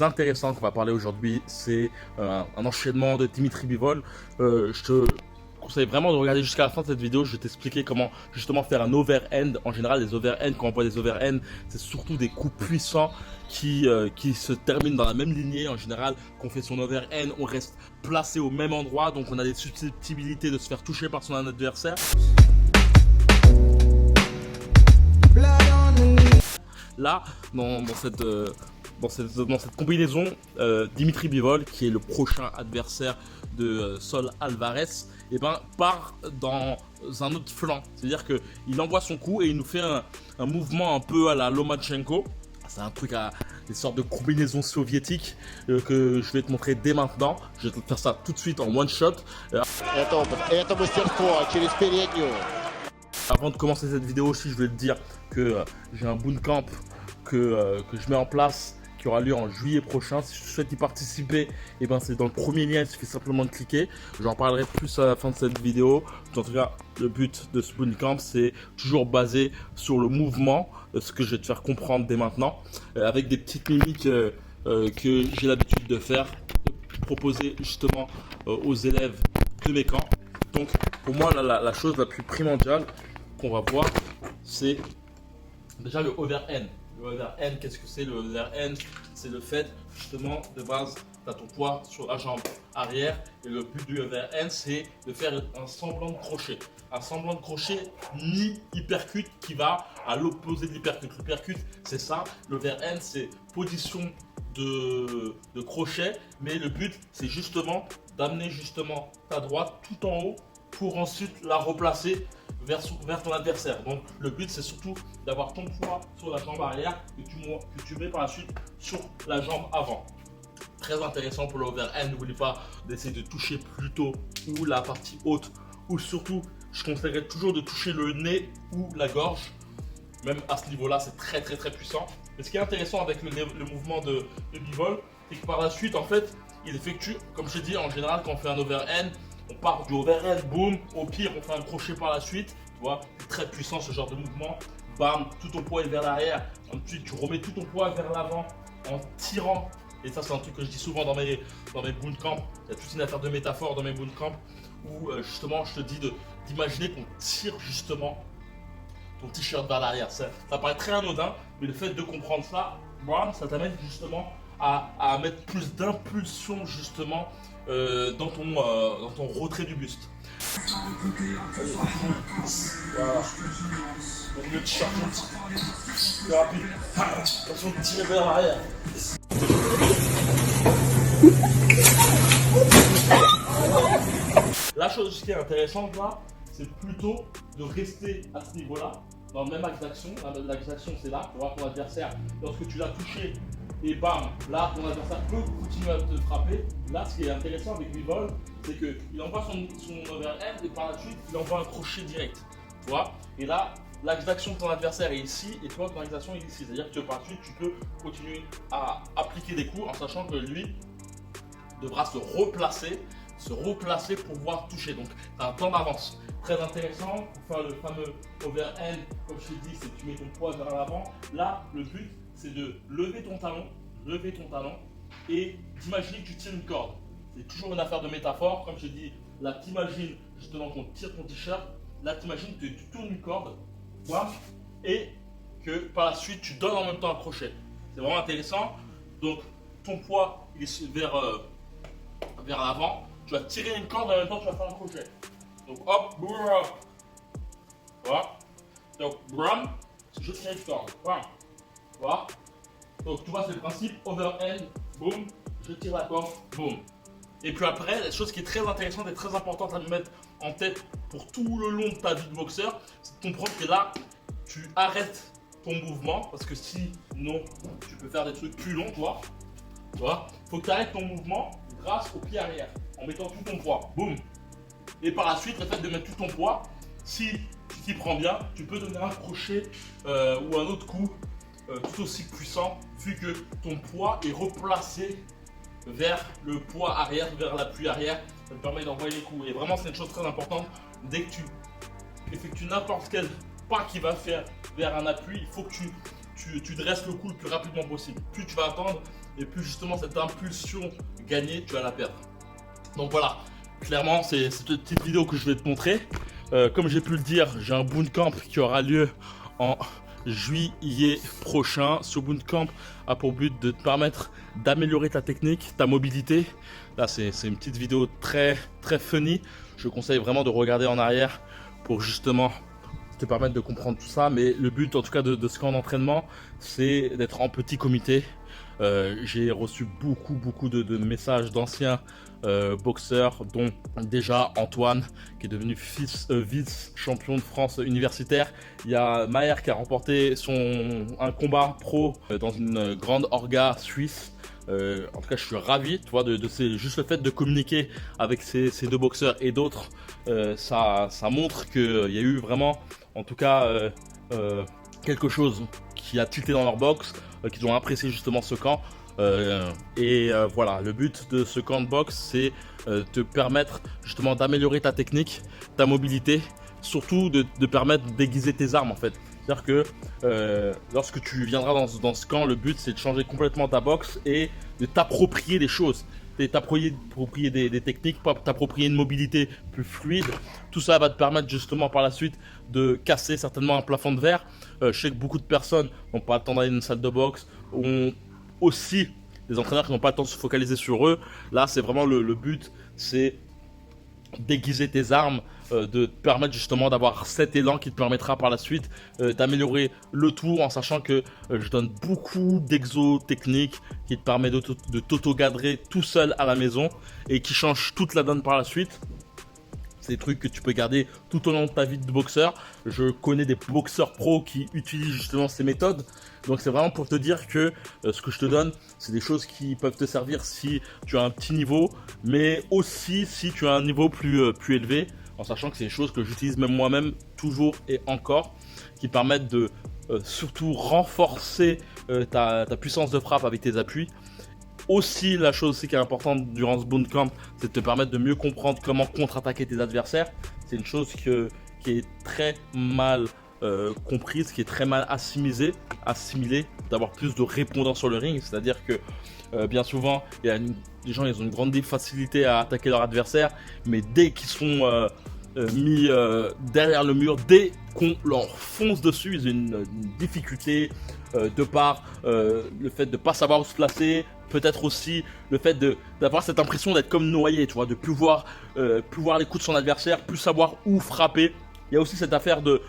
intéressant qu'on va parler aujourd'hui, c'est un enchaînement de Dimitri Bivol. Je te conseille vraiment de regarder jusqu'à la fin de cette vidéo. Je vais t'expliquer comment justement faire un overhand. En général, les overhands, quand on voit des overhands, c'est surtout des coups puissants qui se terminent dans la même lignée. En général, quand on fait son overhand, on reste placé au même endroit, donc on a des susceptibilités de se faire toucher par son adversaire. Là, dans cette combinaison, Dimitri Bivol, qui est le prochain adversaire de Saul Alvarez, et part dans un autre flanc. C'est-à-dire qu'il envoie son coup et il nous fait un mouvement un peu à la Lomachenko. C'est un truc à des sortes de combinaisons soviétiques que je vais te montrer dès maintenant. Je vais te faire ça tout de suite en one shot. Avant de commencer cette vidéo aussi, je vais te dire que j'ai un bootcamp que je mets en place, qui aura lieu en juillet prochain. Si tu souhaites y participer, c'est dans le premier lien, il suffit simplement de cliquer. J'en parlerai plus à la fin de cette vidéo. En tout cas, le but de ce bootcamp, c'est toujours basé sur le mouvement, ce que je vais te faire comprendre dès maintenant, avec des petites mimiques que j'ai l'habitude de faire, de proposer justement aux élèves de mes camps. Donc, pour moi, la chose la plus primordiale qu'on va voir, c'est déjà le overhand. Le overhand, qu'est-ce que c'est? Le overhand, c'est le fait, justement, de base, tu as ton poids sur la jambe arrière. Et le but du overhand, c'est de faire un semblant de crochet. Un semblant de crochet mi-hypercute qui va à l'opposé de l'hypercute. L'hypercute, c'est ça. L'overhand, c'est position de crochet. Mais le but, c'est justement d'amener justement ta droite tout en haut pour ensuite la replacer vers ton adversaire. Donc le but, c'est surtout d'avoir ton poids sur la jambe arrière que tu mets par la suite sur la jambe avant. Très intéressant pour l'overhand. N'oublie pas d'essayer de toucher plutôt ou la partie haute, ou surtout je conseillerais toujours de toucher le nez ou la gorge. Même à ce niveau là, c'est très puissant. Mais ce qui est intéressant avec le mouvement de Bivol, c'est que par la suite, en fait, il effectue, comme je t'ai dit, en général quand on fait un overhand, on part du overhand, boum, au pire on fait un crochet par la suite, tu vois, très puissant ce genre de mouvement, bam, tout ton poids est vers l'arrière, ensuite tu remets tout ton poids vers l'avant en tirant, et ça c'est un truc que je dis souvent dans mes bootcamps, il y a toute une affaire de métaphore dans mes bootcamps, où justement je te dis d'imaginer qu'on tire justement ton t-shirt vers l'arrière. Ça paraît très anodin, mais le fait de comprendre ça, bam, ça t'amène justement à mettre plus d'impulsion justement dans ton retrait du buste. Voilà. Donc le t-shirt plus rapide. Attention de tirer vers l'arrière. La chose qui est intéressante là, c'est plutôt de rester à ce niveau-là, dans le même axe d'action. L'axe d'action, c'est là, tu vois, ton adversaire, lorsque tu l'as touché, et bam, là, ton adversaire peut continuer à te frapper. Là, ce qui est intéressant avec Bivol, c'est qu'il envoie son overhand et par la suite, il envoie un crochet direct, tu vois. Et là, l'axe d'action de ton adversaire est ici et toi, ton axe d'action est ici. C'est-à-dire que par la suite, tu peux continuer à appliquer des coups en sachant que lui devra se replacer pour pouvoir toucher. Donc, tu as un temps d'avance. Très intéressant pour faire le fameux overhand. Comme je t'ai dit, c'est que tu mets ton poids vers l'avant. Là, le but, c'est de lever ton talon et d'imaginer que tu tires une corde. C'est toujours une affaire de métaphore. Comme je t'ai dit, là, t'imagines justement qu'on tire ton t-shirt. Là, t'imagines que tu tournes une corde, voilà, et que par la suite, tu donnes en même temps un crochet. C'est vraiment intéressant. Donc, ton poids, il est vers l'avant. Tu vas tirer une corde et en même temps, tu vas faire un crochet. Donc, hop, boum, hop. Voilà. Donc, bram, je tire une corde. Voilà. Voilà. Donc, tu vois, c'est le principe overhand, boum, je tire la corde, boum. Et puis après, la chose qui est très intéressante et très importante à me mettre en tête pour tout le long de ta vie de boxeur, c'est de comprendre que là, tu arrêtes ton mouvement parce que sinon, tu peux faire des trucs plus longs, toi. Tu vois, faut que tu arrêtes ton mouvement grâce au pied arrière en mettant tout ton poids, boum. Et par la suite, le fait de mettre tout ton poids, si tu t'y prends bien, tu peux donner un crochet ou un autre coup tout aussi puissant, vu que ton poids est replacé vers le poids arrière, vers l'appui arrière. Ça te permet d'envoyer les coups. Et vraiment, c'est une chose très importante. Dès que tu effectues n'importe quel pas qui va faire vers un appui, il faut que tu dresses le cou le plus rapidement possible. Plus tu vas attendre, et plus justement cette impulsion gagnée, tu vas la perdre. Donc voilà, clairement, c'est cette petite vidéo que je vais te montrer. Comme j'ai pu le dire, j'ai un bootcamp qui aura lieu en juillet prochain. Ce bootcamp a pour but de te permettre d'améliorer ta technique, ta mobilité. Là, c'est une petite vidéo très funny. Je conseille vraiment de regarder en arrière pour justement te permettre de comprendre tout ça. Mais le but, en tout cas, de ce camp d'entraînement, c'est d'être en petit comité. J'ai reçu beaucoup de messages d'anciens boxeurs, dont déjà Antoine qui est devenu vice-champion de France universitaire. Il y a Maher qui a remporté un combat pro dans une grande orga suisse. En tout cas, je suis ravi, tu vois, juste le fait de communiquer avec ces deux boxeurs et d'autres, ça montre qu'il y a eu vraiment, en tout cas, quelque chose qui a tilté dans leur boxe, qu'ils ont apprécié justement ce camp. Voilà, le but de ce camp de boxe, c'est te permettre justement d'améliorer ta technique, ta mobilité, surtout de permettre d'aiguiser tes armes en fait. C'est-à-dire que lorsque tu viendras dans ce camp, le but c'est de changer complètement ta boxe et de t'approprier des choses, t'approprier des techniques, t'approprier une mobilité plus fluide. Tout ça va te permettre justement par la suite de casser certainement un plafond de verre. Je sais que beaucoup de personnes n'ont pas le temps d'aller dans une salle de boxe, ont aussi des entraîneurs qui n'ont pas le temps de se focaliser sur eux. Là, c'est vraiment le but, c'est d'aiguiser tes armes, de te permettre justement d'avoir cet élan qui te permettra par la suite d'améliorer le tout, en sachant que je donne beaucoup d'exos techniques qui te permettent de t'auto-gadrer tout seul à la maison et qui changent toute la donne par la suite. C'est des trucs que tu peux garder tout au long de ta vie de boxeur. Je connais des boxeurs pros qui utilisent justement ces méthodes. Donc c'est vraiment pour te dire que ce que je te donne, c'est des choses qui peuvent te servir si tu as un petit niveau, mais aussi si tu as un niveau plus élevé, en sachant que c'est des choses que j'utilise même moi-même toujours et encore, qui permettent de surtout renforcer ta puissance de frappe avec tes appuis. Aussi, la chose aussi qui est importante durant ce bootcamp, c'est de te permettre de mieux comprendre comment contre-attaquer tes adversaires. C'est une chose qui est très mal comprise, qui est très mal assimilée, d'avoir plus de répondants sur le ring. C'est-à-dire que bien souvent, les gens ils ont une grande facilité à attaquer leur adversaire, mais dès qu'ils sont mis derrière le mur, dès qu'on leur fonce dessus, ils ont une difficulté de par le fait de ne pas savoir où se placer. Peut-être aussi le fait d'avoir cette impression d'être comme noyé, tu vois, de plus voir les coups de son adversaire, plus savoir où frapper. Il y a aussi cette affaire de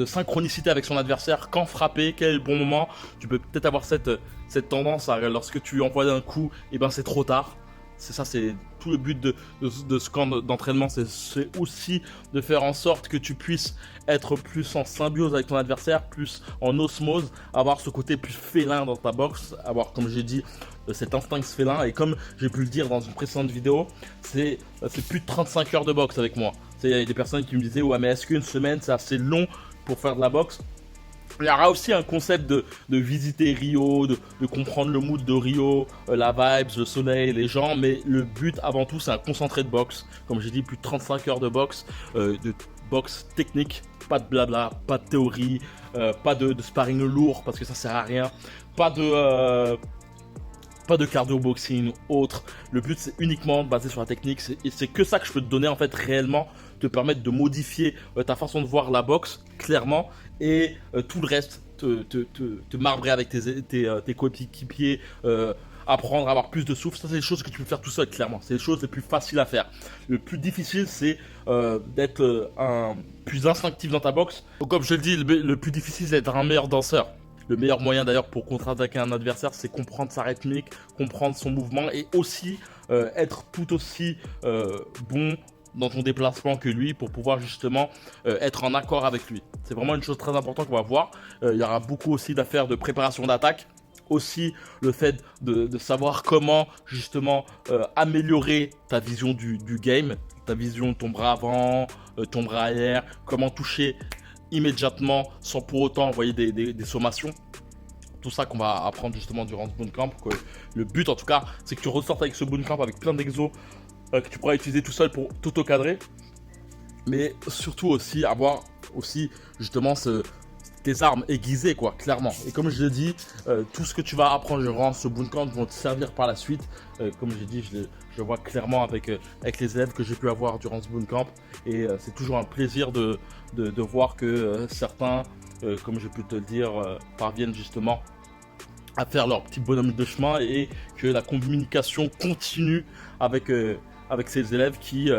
synchronicité avec son adversaire, quand frapper, quel est le bon moment. Tu peux peut-être avoir cette tendance à, lorsque tu envoies un coup, et ben c'est trop tard. C'est ça, c'est tout le but de ce camp d'entraînement, c'est aussi de faire en sorte que tu puisses être plus en symbiose avec ton adversaire, plus en osmose, avoir ce côté plus félin dans ta boxe, avoir, comme j'ai dit, cet instinct félin. Et comme j'ai pu le dire dans une précédente vidéo, c'est plus de 35 heures de boxe avec moi. Il y a des personnes qui me disaient, ouais mais est-ce qu'une semaine c'est assez long pour faire de la boxe? Il y aura aussi un concept de visiter Rio, de comprendre le mood de Rio, la vibes, le soleil, les gens, mais le but avant tout c'est un concentré de boxe. Comme j'ai dit, plus de 35 heures de boxe technique, pas de blabla, pas de théorie, pas de sparring lourd parce que ça sert à rien, pas de cardio boxing ou autre. Le but c'est uniquement basé sur la technique, et c'est que ça que je peux te donner en fait réellement, te permettre de modifier ta façon de voir la boxe clairement, et tout le reste te marbrer avec tes coéquipiers, apprendre à avoir plus de souffle. Ça c'est des choses que tu peux faire tout seul clairement, c'est les choses les plus faciles à faire. Le plus difficile c'est d'être plus instinctif dans ta boxe. Donc, comme je le dis, le plus difficile c'est d'être un meilleur danseur. Le meilleur moyen d'ailleurs pour contre-attaquer un adversaire, c'est comprendre sa rythmique, comprendre son mouvement, et aussi être tout aussi bon dans ton déplacement que lui, pour pouvoir justement être en accord avec lui. C'est vraiment une chose très importante qu'on va voir. Il y aura beaucoup aussi d'affaires de préparation d'attaque. Aussi le fait de savoir comment justement améliorer ta vision du game, ta vision de ton bras avant, ton bras arrière, comment toucher immédiatement sans pour autant envoyer des sommations. Tout ça qu'on va apprendre justement durant ce bootcamp. Le but en tout cas, c'est que tu ressortes avec ce bootcamp avec plein d'exos que tu pourras utiliser tout seul pour t'auto-cadrer, mais surtout aussi avoir aussi justement tes armes aiguisées, quoi, clairement. Et comme je l'ai dit, tout ce que tu vas apprendre durant ce bootcamp vont te servir par la suite. Comme j'ai dit, je le vois clairement avec les élèves que j'ai pu avoir durant ce bootcamp. Et c'est toujours un plaisir de voir que certains, comme j'ai pu te le dire, parviennent justement à faire leur petit bonhomme de chemin et que la communication continue avec ces élèves qui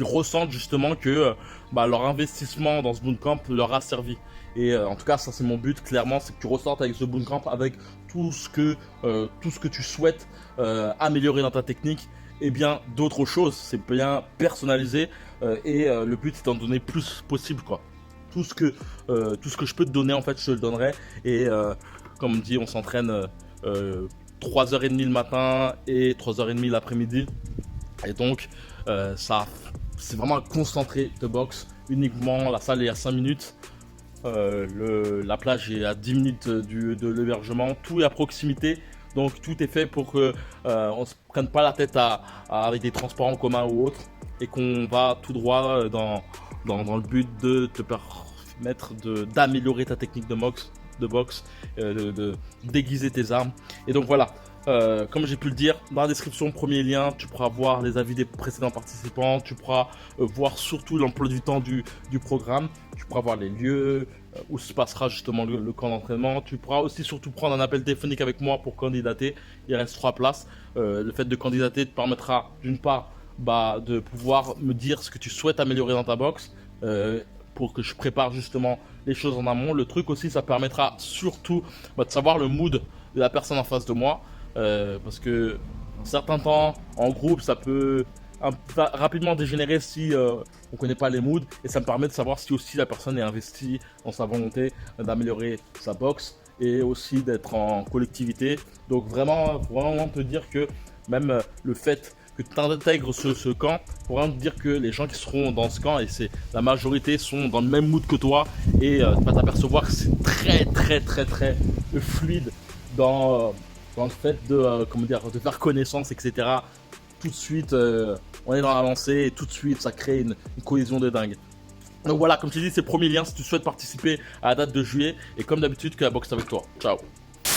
ressentent justement que leur investissement dans ce bootcamp leur a servi. Et en tout cas, ça c'est mon but, clairement, c'est que tu ressortes avec ce bootcamp avec tout ce que tu souhaites améliorer dans ta technique et bien d'autres choses. C'est bien personnalisé et le but c'est d'en donner plus possible, quoi. Tout ce que je peux te donner, en fait, je te le donnerai. Et comme dit, on s'entraîne 3h30 le matin et 3h30 l'après-midi. Et donc, c'est vraiment un concentré de boxe. Uniquement, la salle est à 5 minutes. La plage est à 10 minutes de l'hébergement. Tout est à proximité. Donc, tout est fait pour qu'on ne se prenne pas la tête avec des transports en commun ou autres. Et qu'on va tout droit dans le but de te permettre d'améliorer ta technique de boxe, de déguiser tes armes. Et donc voilà, comme j'ai pu le dire, dans la description, premier lien, tu pourras voir les avis des précédents participants, tu pourras voir surtout l'emploi du temps du programme, tu pourras voir les lieux où se passera justement le camp d'entraînement, tu pourras aussi surtout prendre un appel téléphonique avec moi pour candidater. Il reste 3 places. Le fait de candidater te permettra d'une part de pouvoir me dire ce que tu souhaites améliorer dans ta boxe, pour que je prépare justement les choses en amont. Le truc aussi, ça permettra surtout de savoir le mood de la personne en face de moi, parce que un certain temps en groupe, ça peut rapidement dégénérer si on connaît pas les moods, et ça me permet de savoir si aussi la personne est investie dans sa volonté d'améliorer sa boxe et aussi d'être en collectivité. Donc vraiment te dire que même le fait que tu intègres ce camp, pour te dire que les gens qui seront dans ce camp, et c'est la majorité, sont dans le même mood que toi, et tu vas t'apercevoir que c'est très très très très fluide dans le fait de faire connaissance, etc. Tout de suite, on est dans la lancée et tout de suite ça crée une cohésion de dingue. Donc voilà, comme je t'ai dit, c'est le premier lien si tu souhaites participer à la date de juillet, et comme d'habitude, que la boxe avec toi. Ciao.